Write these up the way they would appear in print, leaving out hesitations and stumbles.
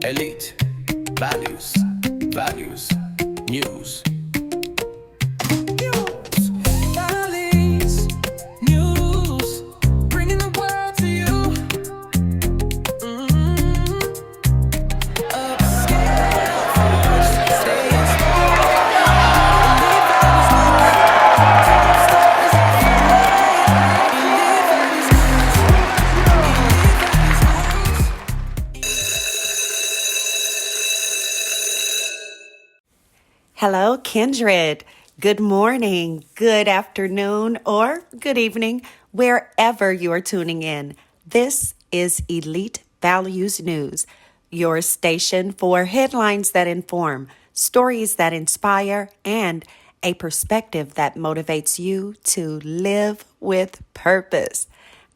Elite Values, Values, News. Values, news, bringing the world to you. Upscale, stay Hello, Kindred. Good morning, good afternoon, or good evening, wherever you are tuning in. This is Elite Values News, your station for headlines that inform, stories that inspire, and a perspective that motivates you to live with purpose.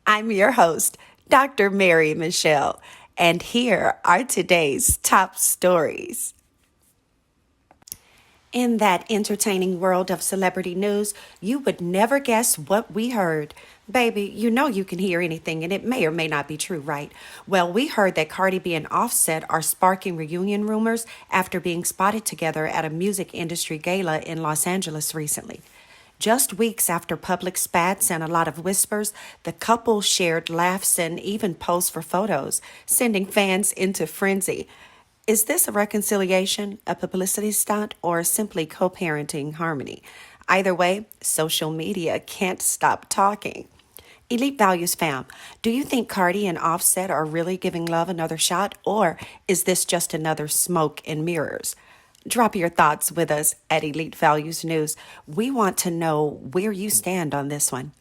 I'm your host, Dr. Mary Michelle, and here are today's top stories. In that entertaining world of celebrity news, you would never guess what we heard. Baby, you know you can hear anything and it may or may not be true, right? Well, we heard that Cardi B and Offset are sparking reunion rumors after being spotted together at a music industry gala in Los Angeles recently. Just weeks after public spats and a lot of whispers, the couple shared laughs and even posed for photos, sending fans into frenzy. Is this a reconciliation, a publicity stunt, or simply co-parenting harmony? Either way, social media can't stop talking. Elite Values fam, do you think Cardi and Offset are really giving love another shot, or is this just another smoke and mirrors? Drop your thoughts with us at Elite Values News. We want to know where you stand on this one.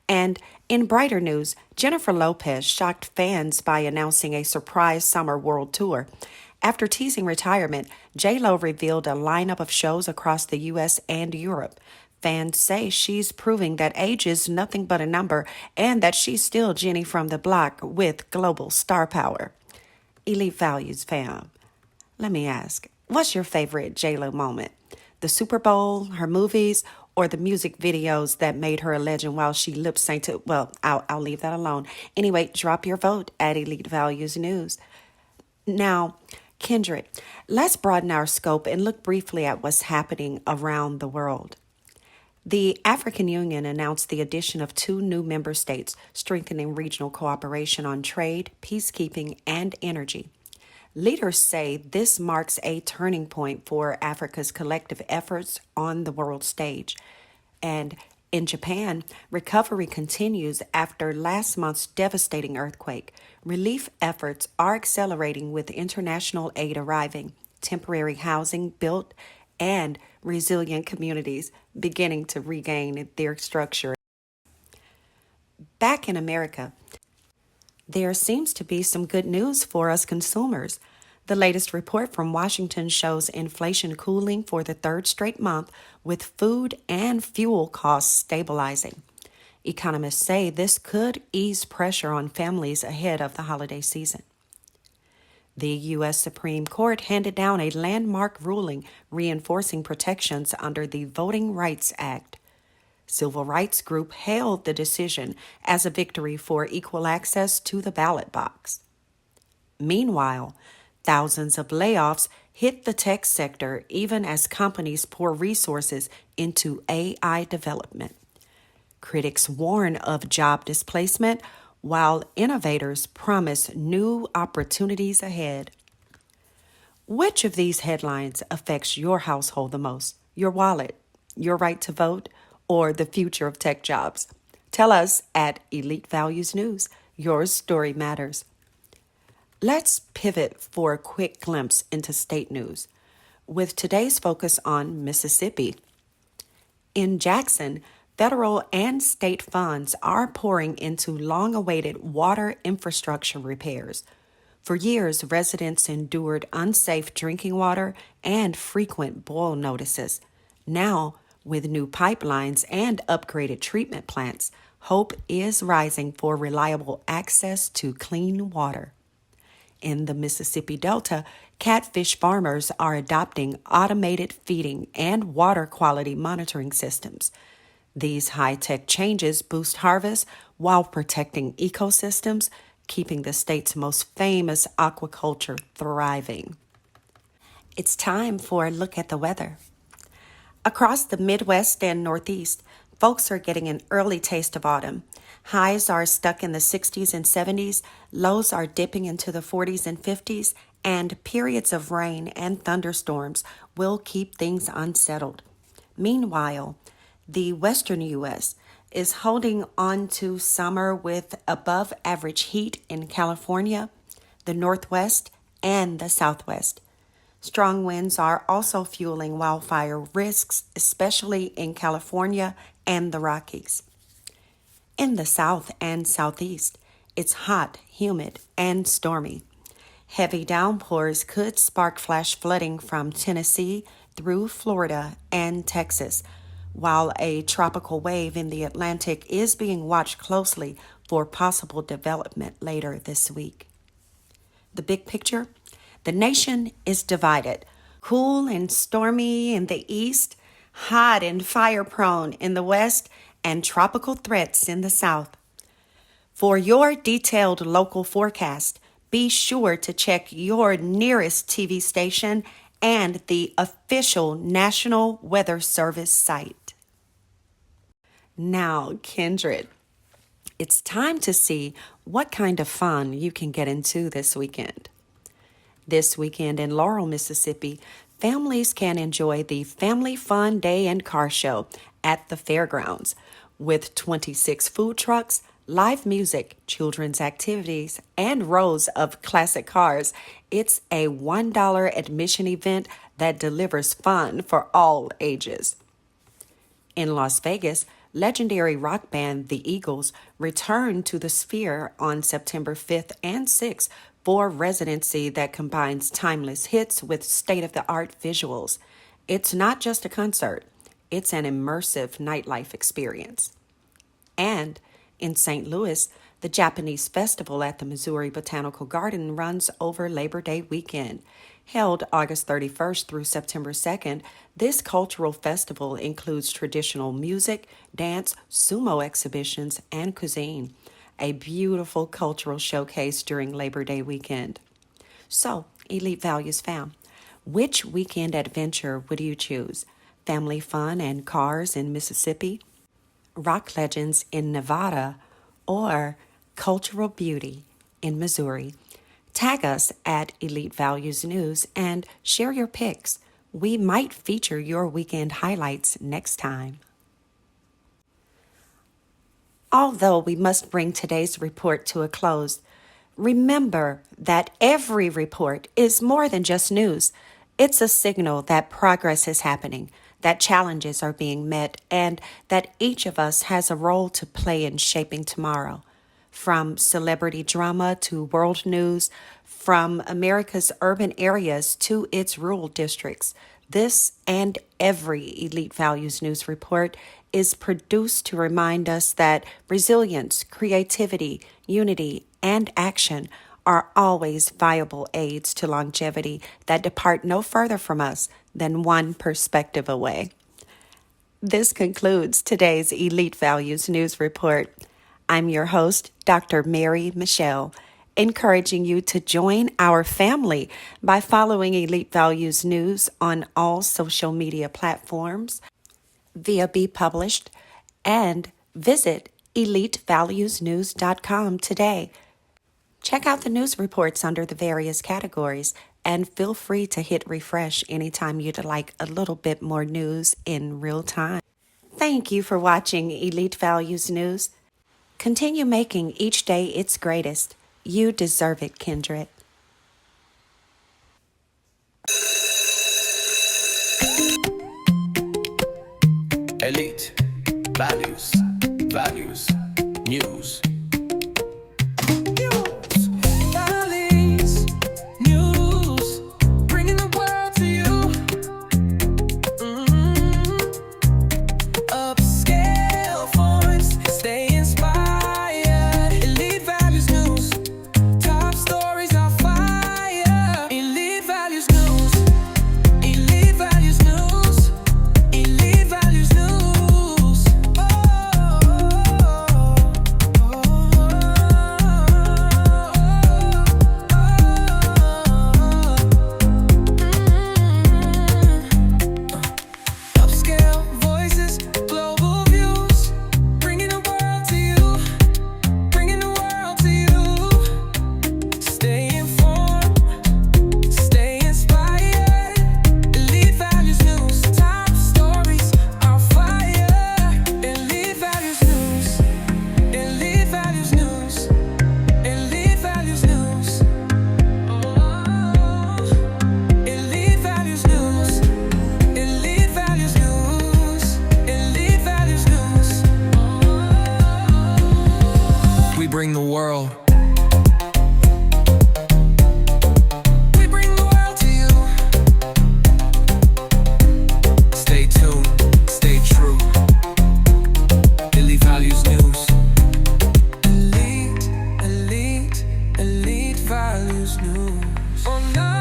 And in brighter news, Jennifer Lopez shocked fans by announcing a surprise summer world tour. After teasing retirement, J.Lo revealed a lineup of shows across the U.S. and Europe. Fans say she's proving that age is nothing but a number and that she's still Jenny from the block with global star power. Elite Values fam, let me ask, what's your favorite J.Lo moment? The Super Bowl, her movies, or the music videos that made her a legend while she lip-synced to? Well, I'll leave that alone. Anyway, drop your vote at Elite Values News. Now, Kindred, let's broaden our scope and look briefly at what's happening around the world. The African Union announced the addition of 2 new member states, strengthening regional cooperation on trade, peacekeeping, and energy. Leaders say this marks a turning point for Africa's collective efforts on the world stage. And in Japan, recovery continues after last month's devastating earthquake. Relief efforts are accelerating with international aid arriving, temporary housing built, and resilient communities beginning to regain their structure. Back in America, there seems to be some good news for us consumers. The latest report from Washington shows inflation cooling for the 3rd straight month, with food and fuel costs stabilizing. Economists say this could ease pressure on families ahead of the holiday season. The U.S. Supreme Court handed down a landmark ruling reinforcing protections under the Voting Rights Act. Civil rights group hailed the decision as a victory for equal access to the ballot box. Meanwhile, thousands of layoffs hit the tech sector even as companies pour resources into AI development. Critics warn of job displacement, while innovators promise new opportunities ahead. Which of these headlines affects your household the most? Your wallet, your right to vote, or the future of tech jobs? Tell us at Elite Values News. Your story matters. Let's pivot for a quick glimpse into state news, with today's focus on Mississippi. In Jackson, federal and state funds are pouring into long-awaited water infrastructure repairs. For years, residents endured unsafe drinking water and frequent boil notices. Now, with new pipelines and upgraded treatment plants, hope is rising for reliable access to clean water. In the Mississippi Delta, catfish farmers are adopting automated feeding and water quality monitoring systems. These high-tech changes boost harvests while protecting ecosystems keeping the state's most famous aquaculture thriving. It's time for a look at the weather. Across the Midwest and Northeast, folks are getting an early taste of autumn. Highs are stuck in the 60s and 70s, lows are dipping into the 40s and 50s, and periods of rain and thunderstorms will keep things unsettled. Meanwhile, the western U.S. is holding on to summer with above average heat in California, the Northwest, and the Southwest. Strong winds are also fueling wildfire risks, especially in California and the Rockies. In the South and Southeast, it's hot, humid, and stormy. Heavy downpours could spark flash flooding from Tennessee through Florida and Texas, while a tropical wave in the Atlantic is being watched closely for possible development later this week. The big picture? The nation is divided. Cool and stormy in the east, hot and fire-prone in the west, and tropical threats in the south. For your detailed local forecast, be sure to check your nearest TV station and the official National Weather Service site. Now, Kindred, it's time to see what kind of fun you can get into this weekend. This weekend in Laurel, Mississippi, families can enjoy the Family Fun Day and Car Show at the fairgrounds with 26 food trucks, live music, children's activities, and rows of classic cars. It's a $1 admission event that delivers fun for all ages. In Las Vegas, legendary rock band The Eagles returned to the Sphere on September 5th and 6th for residency that combines timeless hits with state-of-the-art visuals. It's not just a concert, it's an immersive nightlife experience. And in St. Louis, the Japanese Festival at the Missouri Botanical Garden runs over Labor Day weekend. Held August 31st through September 2nd, this cultural festival includes traditional music, dance, sumo exhibitions, and cuisine. A beautiful cultural showcase during Labor Day weekend. So, Elite Values fam, which weekend adventure would you choose? Family fun and cars in Mississippi? Rock legends in Nevada? Or cultural beauty in Missouri? Tag us at Elite Values News and share your pics. We might feature your weekend highlights next time. Although we must bring today's report to a close, remember that every report is more than just news. It's a signal that progress is happening, that challenges are being met, and that each of us has a role to play in shaping tomorrow. From celebrity drama to world news, from America's urban areas to its rural districts, this and every Elite Values News report is produced to remind us that resilience, creativity, unity, and action are always viable aids to longevity that depart no further from us than one perspective away. This concludes today's Elite Values News Report. I'm your host, Dr. Mary Michelle, encouraging you to join our family by following Elite Values News on all social media platforms, via Be Published, and visit EliteValuesNews.com today. Check out the news reports under the various categories and feel free to hit refresh anytime you'd like a little bit more news in real time. Thank you for watching Elite Values News. Continue making each day its greatest. You deserve it, Kindred. Elite Values, Values, News. Values, news, bringing the world to you. Upscale voice, stay inspired. Elite Values News, top stories on fire. Elite Values News, Elite Values News, Elite Values News. Oh, oh, oh, oh. EliteValues news. Oh no.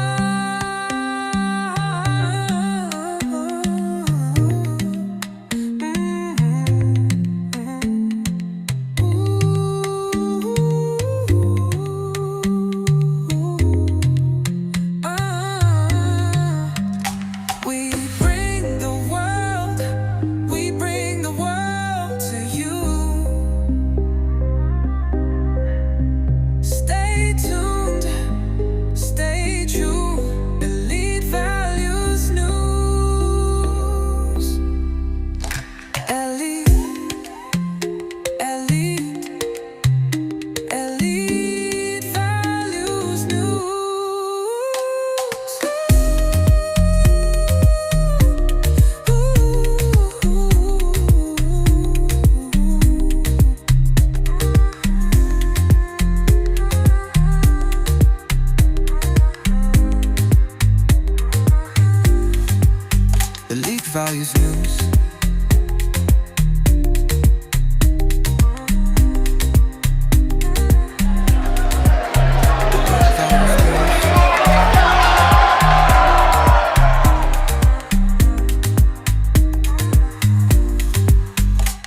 EliteValues news.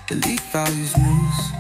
EliteValues news.